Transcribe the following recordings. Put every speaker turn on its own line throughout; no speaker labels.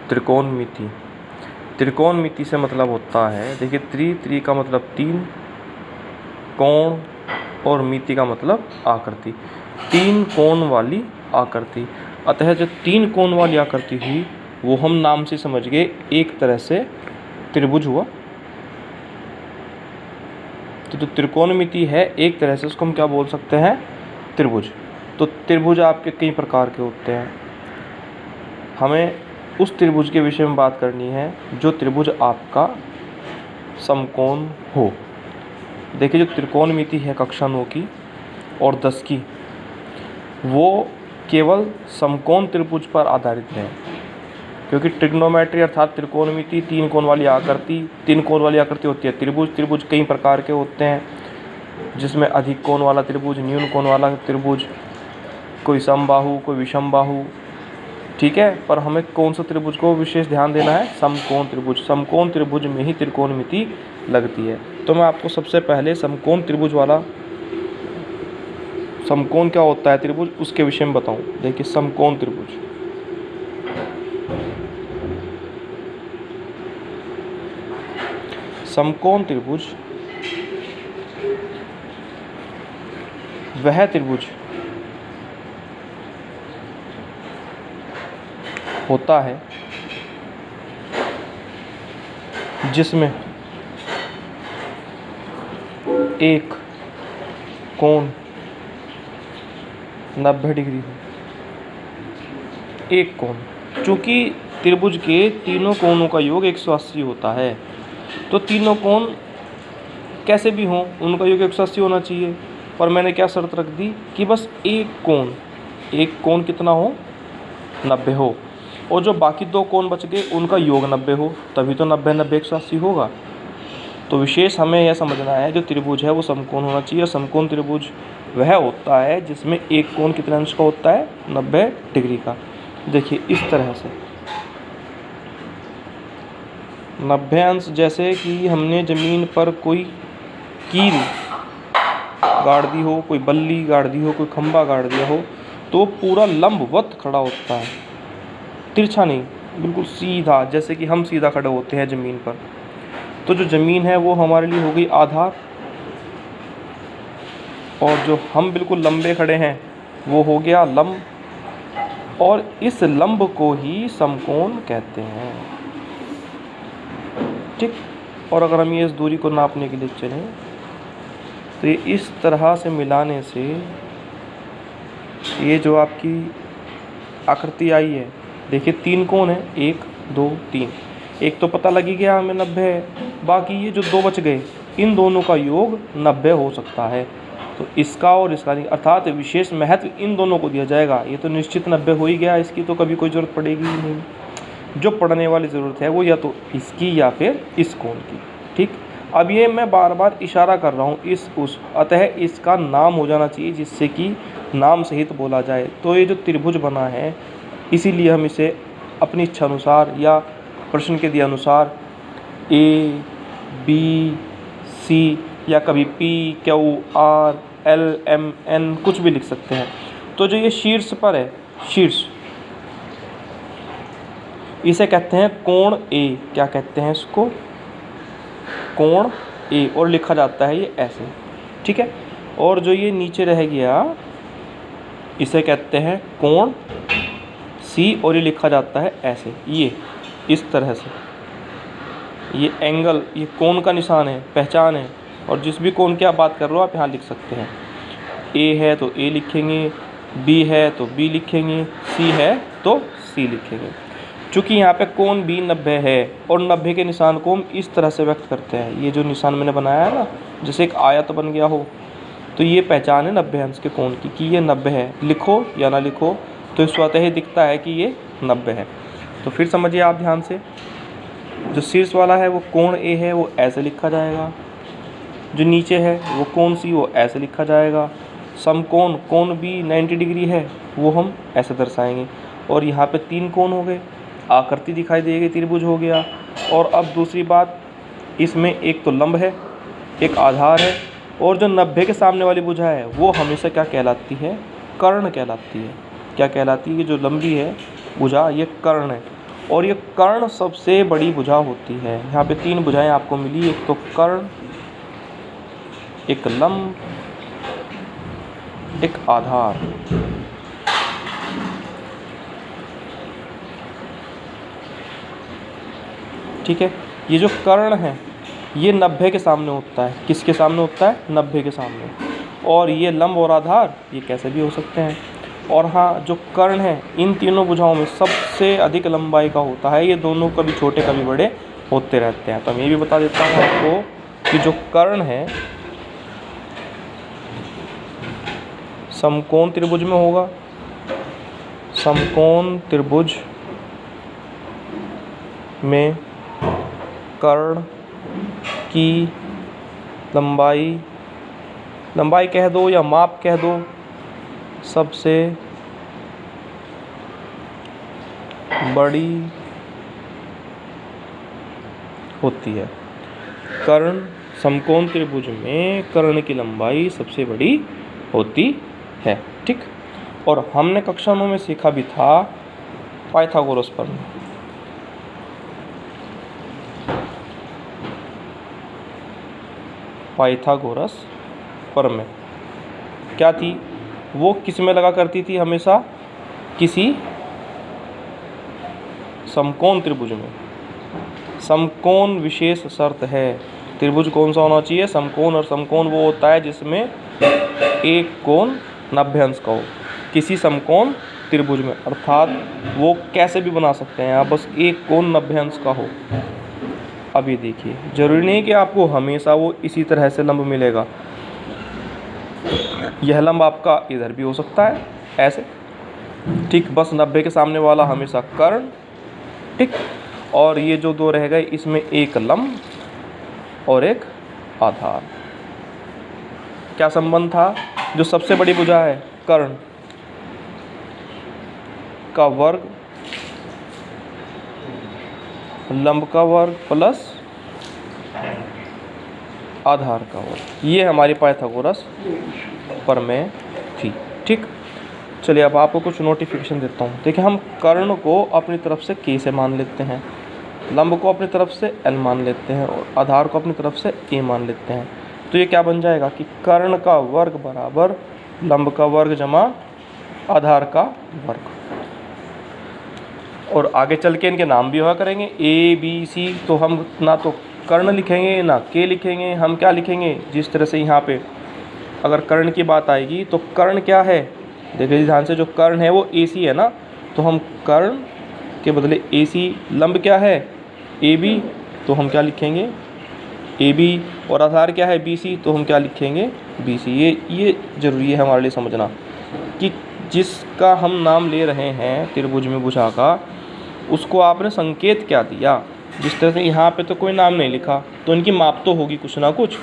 त्रिकोणमिति। त्रिकोणमिति से मतलब होता है, देखिए त्रि का मतलब 3, कोण और मिति का मतलब आकृति, 3 कोण वाली आकृति। अतः जो 3 कोण वाली आकृति हुई वो हम नाम से समझ गए एक तरह से त्रिभुज हुआ। तो जो त्रिकोणमिति है एक तरह से उसको हम क्या बोल सकते हैं, त्रिभुज। तो त्रिभुज आपके कई प्रकार के होते हैं, हमें उस त्रिभुज के विषय में बात करनी है जो त्रिभुज आपका समकोण हो। देखिए जो त्रिकोणमिति है कक्षा 9 की और 10 की, वो केवल समकोण त्रिभुज पर आधारित है, क्योंकि ट्रिग्नोमेट्री अर्थात त्रिकोणमिति 3 कोण वाली आकृति, 3 कोण वाली आकृति होती है। त्रिभुज कई प्रकार के होते हैं, जिसमें अधिक कोण वाला त्रिभुज, न्यून कोण वाला त्रिभुज, कोई समबाहु कोई विषमबाहु, ठीक है। पर हमें कौन सा त्रिभुज को विशेष ध्यान देना है, समकोण त्रिभुज। समकोण त्रिभुज में ही त्रिकोणमिति लगती है। तो मैं आपको सबसे पहले समकोण त्रिभुज वाला, समकोण क्या होता है त्रिभुज, उसके विषय में बताऊं। देखिए समकोण त्रिभुज, समकोण त्रिभुज वह त्रिभुज होता है जिसमें एक कोण 90 डिग्री हो। एक कोण, चूंकि त्रिभुज के तीनों कोणों का योग 180 होता है, तो तीनों कोण कैसे भी हों उनका योग 180 होना चाहिए। पर मैंने क्या शर्त रख दी कि बस एक कोण कितना हो, 90 हो, और जो बाकी 2 कोण बच गए उनका योग 90 हो, तभी तो 90 90 180 होगा। तो विशेष हमें यह समझना है जो त्रिभुज है वो समकोण होना चाहिए। समकोण त्रिभुज वह होता है जिसमें एक कोण कितने अंश का होता है, 90 डिग्री का। देखिए इस तरह से 90 अंश, जैसे कि हमने ज़मीन पर कोई कील गाड़ दी हो, कोई बल्ली गाड़ दी हो, कोई खंभा गाड़ दिया हो, तो पूरा लंबवत खड़ा होता है, तिरछा नहीं, बिल्कुल सीधा, जैसे कि हम सीधा खड़े होते हैं ज़मीन पर। तो जो ज़मीन है वो हमारे लिए हो गई आधार, और जो हम बिल्कुल लंबे खड़े हैं वो हो गया लंब, और इस लंब को ही समकोण कहते हैं, ठीक। और अगर हम ये इस दूरी को नापने के लिए चलें तो ये इस तरह से मिलाने से ये जो आपकी आकृति आई है, देखिए 3 कोण है, 1 2 3, एक तो पता लगी गया हमें 90 है, बाकी ये जो 2 बच गए इन दोनों का योग 90 हो सकता है। तो इसका और इसका नहीं, अर्थात विशेष महत्व इन दोनों को दिया जाएगा। ये तो निश्चित 90 हो ही गया, इसकी तो कभी कोई ज़रूरत पड़ेगी ही नहीं। जो पढ़ने वाली ज़रूरत है वो या तो इसकी या फिर इस कोण की, ठीक। अब ये मैं बार बार इशारा कर रहा हूँ इस उस, अतः इसका नाम हो जाना चाहिए जिससे कि नाम सहित बोला जाए। तो ये जो त्रिभुज बना है, इसीलिए हम इसे अपनी इच्छा अनुसार या प्रश्न के दिए अनुसार A B C या कभी P Q R L M N कुछ भी लिख सकते हैं। तो जो ये शीर्ष पर है, शीर्ष, इसे कहते हैं कोण A। क्या कहते हैं इसको, कोण A, और लिखा जाता है ये ऐसे, ठीक है। और जो ये नीचे रह गया इसे कहते हैं कोण C, और ये लिखा जाता है ऐसे, ये इस तरह से। ये एंगल, ये कोण का निशान है, पहचान है, और जिस भी कोण की आप बात कर रहे हो आप यहाँ लिख सकते हैं। A है तो A लिखेंगे, B है तो B लिखेंगे, C है तो C लिखेंगे। चूँकि यहाँ पे कोण B 90 है और 90 के निशान को हम इस तरह से व्यक्त करते हैं। ये जो निशान मैंने बनाया है ना, जैसे एक आयत बन गया हो, तो ये पहचान है 90 अंश के कोण की कि ये 90 है। लिखो या ना लिखो तो स्वतः ही दिखता है कि ये 90 है। तो फिर समझिए आप ध्यान से, जो शीर्ष वाला है वो कोण A है, वो ऐसे लिखा जाएगा। जो नीचे है वो कोण C, वो ऐसे लिखा जाएगा। समकोण कोण B 90 डिग्री है, वो हम ऐसे दर्शाएंगे। और यहाँ पे 3 कोण हो गए, आकृति दिखाई देगी, त्रिभुज हो गया। और अब दूसरी बात, इसमें एक तो लंब है, एक आधार है, और जो 90 के सामने वाली भुजा है वो हमेशा क्या कहलाती है, कर्ण कहलाती है। क्या कहलाती है, कि जो लंबी है भुजा ये कर्ण है, और ये कर्ण सबसे बड़ी भुजा होती है। यहाँ पे 3 भुजाएं आपको मिली, एक तो कर्ण, एक लंब, एक आधार। ठीक है, ये जो कर्ण है ये 90 के सामने होता है। किसके सामने होता है? 90 के सामने। और ये लंब और आधार ये कैसे भी हो सकते हैं। और हाँ, जो कर्ण है इन तीनों भुजाओं में सबसे अधिक लंबाई का होता है। ये दोनों कभी छोटे कभी बड़े होते रहते हैं। तो मैं ये भी बता देता हूँ आपको कि जो कर्ण है समकोण त्रिभुज में होगा। समकोण त्रिभुज में कर्ण की लंबाई कह दो या माप कह दो, सबसे बड़ी होती है। कर्ण समकोण त्रिभुज में कर्ण की लंबाई सबसे बड़ी होती है। ठीक, और हमने कक्षा 9 में सीखा भी था पाइथागोरस प्रमेय। पाइथागोरस प्रमेय क्या थी? वो किस में लगा करती थी? हमेशा किसी समकोण त्रिभुज में। समकोण विशेष शर्त है। त्रिभुज कौन सा होना चाहिए? समकोण। और समकोण वो होता है जिसमें एक कोण 90 अंश का हो किसी समकोण त्रिभुज में। अर्थात वो कैसे भी बना सकते हैं आप, बस एक कोण 90 अंश का हो। अब ये देखिए, जरूरी नहीं कि आपको हमेशा वो इसी तरह से लंब मिलेगा। यह लंब आपका इधर भी हो सकता है ऐसे। ठीक, बस 90 के सामने वाला हमेशा कर्ण। ठीक, और ये जो दो रह गए इसमें एक लंब और एक आधार। क्या संबंध था? जो सबसे बड़ी भुजा है कर्ण का वर्ग लंब का वर्ग प्लस आधार का वर्ग, ये हमारी पाइथागोरस प्रमेय थी। ठीक, चलिए अब आपको कुछ नोटिफिकेशन देता हूँ। देखिए, हम कर्ण को अपनी तरफ से k से मान लेते हैं, लंब को अपनी तरफ से l मान लेते हैं और आधार को अपनी तरफ से a मान लेते हैं। तो ये क्या बन जाएगा कि कर्ण का वर्ग बराबर लंब का वर्ग जमा आधार का वर्ग। और आगे चल के इनके नाम भी हुआ करेंगे A B C। तो हम ना तो कर्ण लिखेंगे ना k लिखेंगे, हम क्या लिखेंगे? जिस तरह से यहाँ पे अगर कर्ण की बात आएगी तो कर्ण क्या है? देखिए ध्यान से, जो कर्ण है वो AC है ना, तो हम कर्ण के बदले AC। लंब क्या है? AB, तो हम क्या लिखेंगे? AB। और आधार क्या है? BC, तो हम क्या लिखेंगे? BC। ये ज़रूरी है हमारे लिए समझना कि जिसका हम नाम ले रहे हैं त्रिभुज में भुजा का, उसको आपने संकेत क्या दिया। जिस तरह से यहाँ पे तो कोई नाम नहीं लिखा, तो इनकी माप तो होगी, कुछ ना कुछ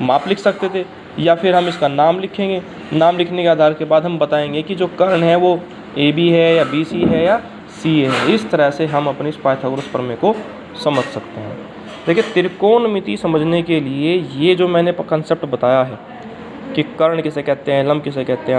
माप लिख सकते थे, या फिर हम इसका नाम लिखेंगे। नाम लिखने के आधार के बाद हम बताएंगे कि जो कर्ण है वो AB है या BC है या CA है। इस तरह से हम अपने इस पाइथागोरस प्रमेय को समझ सकते हैं। देखिए, त्रिकोणमिति समझने के लिए ये जो मैंने कंसेप्ट बताया है कि कर्ण किसे कहते हैं, लंब किसे कहते हैं,